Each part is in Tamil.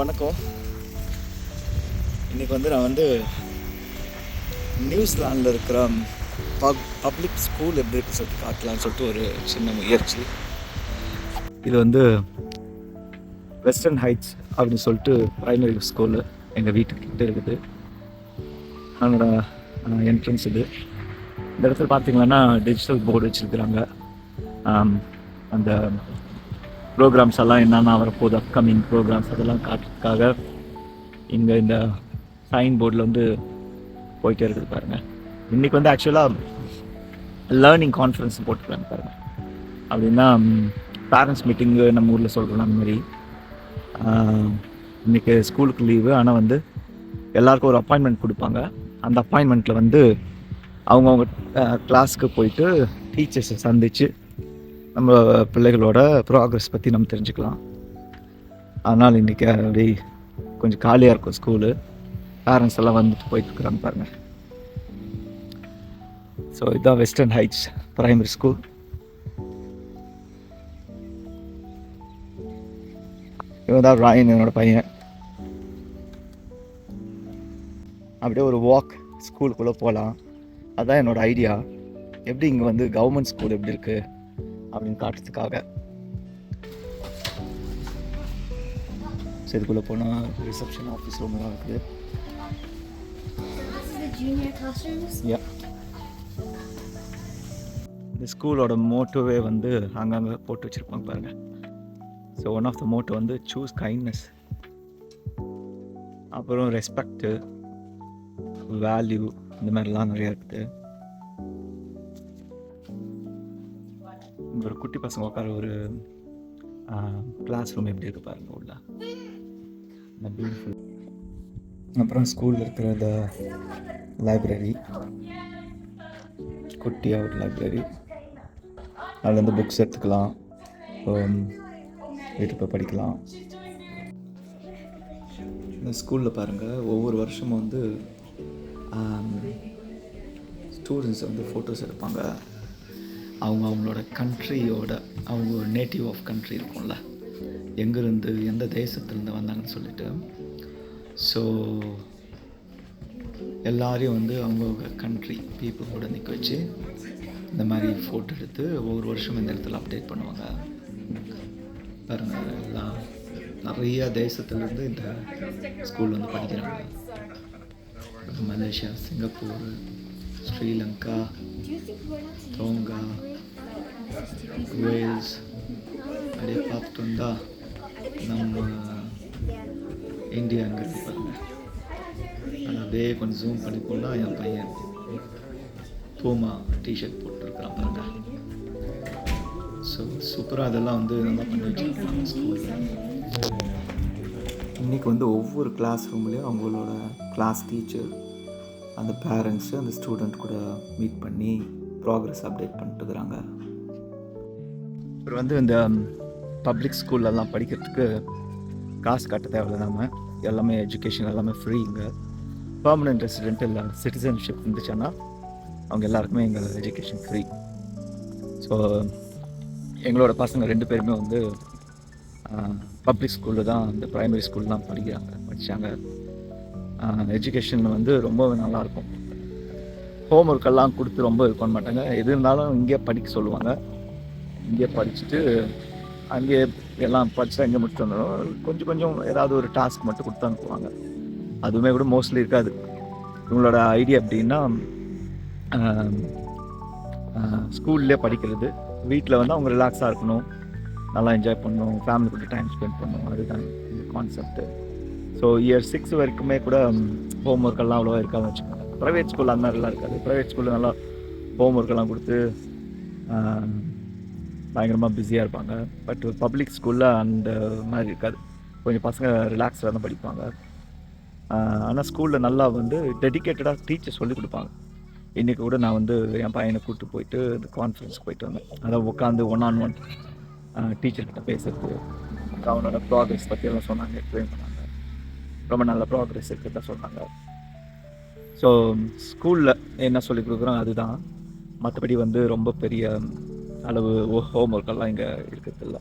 வணக்கம். இன்றைக்கி வந்து நான் வந்து நியூசிலாண்டில் இருக்கிற பப்ளிக் ஸ்கூல் எப்படி இருக்குன்னு சொல்லிட்டு காட்டலான்னு சொல்லிட்டு ஒரு சின்ன முயற்சி. இது வந்து வெஸ்டர்ன் ஹைட்ஸ் அப்படின்னு சொல்லிட்டு ப்ரைமரி ஸ்கூலு எங்கள் வீட்டுக்கிட்ட இருக்குது. அதனோட என்ட்ரன்ஸ் இது. இந்த இடத்துல பார்த்தீங்கன்னா டிஜிட்டல் போர்டு வச்சுருக்குறாங்க. அந்த ப்ரோக்ராம்ஸ் எல்லாம் என்னென்ன வரப்போகுது, அப்கமிங் ப்ரோக்ராம்ஸ் அதெல்லாம் காட்டுறதுக்காக இங்கே இந்த சைன் போர்டில் வந்து போயிட்டே இருக்குது பாருங்கள். இன்றைக்கி வந்து ஆக்சுவலாக லேர்னிங் கான்ஃபரன்ஸ் போட்டுருக்காங்க பாருங்கள். அப்படின்னா பேரண்ட்ஸ் மீட்டிங்கு நம்ம ஊரில் சொல்கிறோம் அந்த மாதிரி. இன்றைக்கி ஸ்கூலுக்கு லீவு, ஆனால் வந்து எல்லாருக்கும் ஒரு அப்பாயின்மெண்ட் கொடுப்பாங்க. அந்த அப்பாயின்மெண்ட்டில் வந்து அவங்கவுங்க கிளாஸ்க்கு போயிட்டு டீச்சர்ஸை சந்தித்து நம்ம பிள்ளைகளோட ப்ராக்ரஸ் பற்றி நம்ம தெரிஞ்சுக்கலாம். அதனால் இன்றைக்கி அப்படி கொஞ்சம் காலியாக இருக்கும் ஸ்கூலு. பேரண்ட்ஸ் எல்லாம் வந்துட்டு போயிட்டுருக்குறாங்க பாருங்கள். ஸோ இதுதான் வெஸ்டர்ன் ஹைட்ஸ் ப்ரைமரி ஸ்கூல். இவன் தான் ராயன், என்னோடய பையன். அப்படியே ஒரு வாக் ஸ்கூலுக்குள்ளே போகலாம். அதுதான் என்னோடய ஐடியா. எப்படி இங்கே வந்து கவர்மெண்ட் ஸ்கூல் எப்படி இருக்குது அப்படின்னு காட்டுறதுக்காக. இதுக்குள்ளே போனால் ரிசப்ஷன் ஆஃபீஸ் ரூம்லாம் இருக்குது. இந்த ஸ்கூலோட மோட்டோவே வந்து அங்கங்கே போட்டு வச்சுருப்பாங்க பாருங்கள். So one of the motto வந்து சூஸ் கைண்ட்னஸ், அப்புறம் ரெஸ்பெக்டு, வேல்யூ, இந்த மாதிரிலாம் நிறையா இருக்குது. ஒரு குட்டி பசங்க உட்கார ஒரு கிளாஸ் ரூம் எப்படி இருக்குது பாருங்கள் உள்ள. பியூட்டிஃபுல். அப்புறம் ஸ்கூலில் இருக்கிற இந்த லைப்ரரி, குட்டியாக ஒரு லைப்ரரி. அதில் வந்து புக்ஸ் எடுத்துக்கலாம், வீட்டுக்கு போய் படிக்கலாம். இந்த ஸ்கூலில் பாருங்கள், ஒவ்வொரு வருஷமும் வந்து ஸ்டூடெண்ட்ஸ் வந்து ஃபோட்டோஸ் எடுப்பாங்க. அவங்களோட கண்ட்ரியோட, அவங்க நேட்டிவ் ஆஃப் கண்ட்ரி இருக்கும்ல, எங்கேருந்து எந்த தேசத்துலேருந்து வந்தாங்கன்னு சொல்லிட்டு. ஸோ எல்லாரையும் வந்து அவங்கவுங்க கண்ட்ரி பீப்புளோட நிற்க வச்சு இந்த மாதிரி ஃபோட்டோ எடுத்து ஒவ்வொரு வருஷம் இந்த இடத்துல அப்டேட் பண்ணுவாங்க பாருங்கள். எல்லாம் நிறைய தேசத்துலேருந்து இந்த ஸ்கூல் வந்து படிக்கிறாங்க. Malaysia, Singapore, Sri Lanka, Tonga, Wales, அப்படியே பார்த்துட்டு வந்தால் நம்ம இந்தியாங்கிறது பாருங்கள். அது அப்படியே கொஞ்சம் ஜூம் பண்ணி போனால் என் பையன் பூமா டிஷர்ட் போட்டுருக்குறான் பாருங்கள். ஸோ சூப்பராக அதெல்லாம் வந்து நல்லா பண்ணி வச்சுருக்காங்க ஸ்கூலில். இன்றைக்கி வந்து ஒவ்வொரு கிளாஸ் ரூம்லேயும் அவங்களோட கிளாஸ் டீச்சர், அந்த பேரண்ட்ஸு, அந்த ஸ்டூடெண்ட் கூட மீட் பண்ணி ப்ராக்ரஸ் அப்டேட் பண்ணிட்டுருக்குறாங்க. அப்புறம் வந்து இந்த பப்ளிக் ஸ்கூல்லலாம் படிக்கிறதுக்கு காசு கட்ட தேவையில்லை. நம்ம எல்லாமே எஜுகேஷன் எல்லாமே ஃப்ரீ. இங்கே பர்மனெண்ட் ரெசிடென்ட் இல்லை சிட்டிசன்ஷிப் இருந்துச்சுன்னா அவங்க எல்லாருக்குமே எங்கள் எஜுகேஷன் ஃப்ரீ. ஸோ எங்களோட பசங்க 2 பேருமே வந்து பப்ளிக் ஸ்கூலில் தான், இந்த ப்ரைமரி ஸ்கூல் தான் படித்தாங்க. எஜுகேஷன் வந்து ரொம்ப நல்லாயிருக்கும். ஹோம் ஒர்க்கெல்லாம் கொடுத்து ரொம்ப இது பண்ண மாட்டாங்க. எது இருந்தாலும் இங்கே படிக்க சொல்லுவாங்க. இங்கே படிச்சுட்டு அங்கே எல்லாம் படிச்சுட்டு அங்கே முடிச்சுட்டு வந்துடும். கொஞ்சம் ஏதாவது ஒரு டாஸ்க் மட்டும் கொடுத்து அனுப்புவாங்க. அதுவுமே கூட மோஸ்ட்லி இருக்காது. இவங்களோட ஐடியா எப்படின்னா, ஸ்கூல்லே படிக்கிறது, வீட்டில் வந்து அவங்க ரிலாக்ஸாக இருக்கணும், நல்லா என்ஜாய் பண்ணணும், ஃபேமிலி கூட டைம் ஸ்பெண்ட் பண்ணணும். அதுதான் இந்த கான்செப்ட்டு. ஸோ இயர் 6 வரைக்குமே கூட ஹோம் ஒர்க்கெல்லாம் அவ்வளோவா இருக்காதுன்னு வச்சுக்கோங்க. ப்ரைவேட் ஸ்கூல் அந்த மாதிரிலாம் இருக்காது. ப்ரைவேட் ஸ்கூலில் நல்லா ஹோம் ஒர்க்கெல்லாம் கொடுத்து பயங்கரமாக பிஸியாக இருப்பாங்க. பட் பப்ளிக் ஸ்கூலில் அந்த மாதிரி இருக்காது. கொஞ்சம் பசங்க ரிலாக்ஸாக தான் படிப்பாங்க. ஆனால் ஸ்கூலில் நல்லா வந்து டெடிக்கேட்டடாக டீச்சர் சொல்லிக் கொடுப்பாங்க. இன்றைக்கி கூட நான் வந்து என் பையனை கூப்பிட்டு போயிட்டு இந்த கான்ஃபரன்ஸ்க்கு போயிட்டு வந்தேன். அதை உட்காந்து 1-on-1 டீச்சர்கிட்ட பேசுறது, அவனோட ப்ராக்ரஸ் பற்றி எல்லாம் சொன்னாங்க, எக்ஸ்பிளைன் பண்ணாங்க. ரொம்ப நல்ல ப்ராக்ரஸ் இருக்கிறதா சொன்னாங்க. ஸோ ஸ்கூலில் என்ன சொல்லிக் கொடுக்குறோம் அதுதான். மற்றபடி வந்து ரொம்ப பெரிய அளவு ஹோம் ஒர்க்கெல்லாம் இங்கே இருக்கிறதில்ல.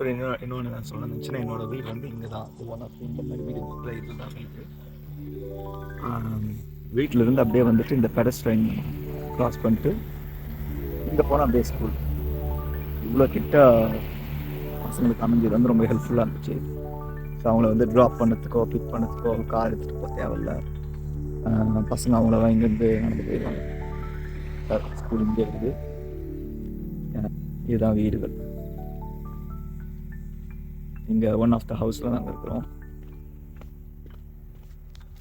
அப்புறம் இன்னொன்று நான் சொன்னேன், என்னோட வீடு வந்து இங்கே தான். ஒன் ஆஃப் இந்த மாதிரி வீடு இதுதான் வீடு. வீட்டிலேருந்து அப்படியே வந்துட்டு இந்த பெடஸ்ட்ரைன் க்ராஸ் பண்ணிட்டு இங்கே போனால் அப்படியே ஸ்கூல். இவ்வளோ கிட்ட பசங்களுக்கு அமைஞ்சது வந்து ரொம்ப ஹெல்ப்ஃபுல்லாக இருந்துச்சு. ஸோ அவங்கள வந்து ட்ராப் பண்ணதுக்கோ பிக் பண்ணதுக்கோ கார் எடுத்துகிட்டு போக தேவையில்ல. பசங்க அவங்கள இங்கேருந்து நடந்து போயிடுவாங்க. ஸ்கூல் இங்கே இருக்குது. இதுதான் வீடுகள். இங்கே ஒன் ஆஃப் த ஹவுஸில் நாங்கள் இருக்கிறோம்.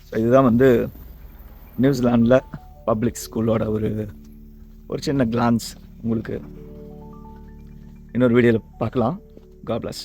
ஸோ இதுதான் வந்து நியூசிலாண்டில் பப்ளிக் ஸ்கூலோட ஒரு சின்ன கிளான்ஸ். உங்களுக்கு இன்னொரு வீடியோவில் பார்க்கலாம். God bless.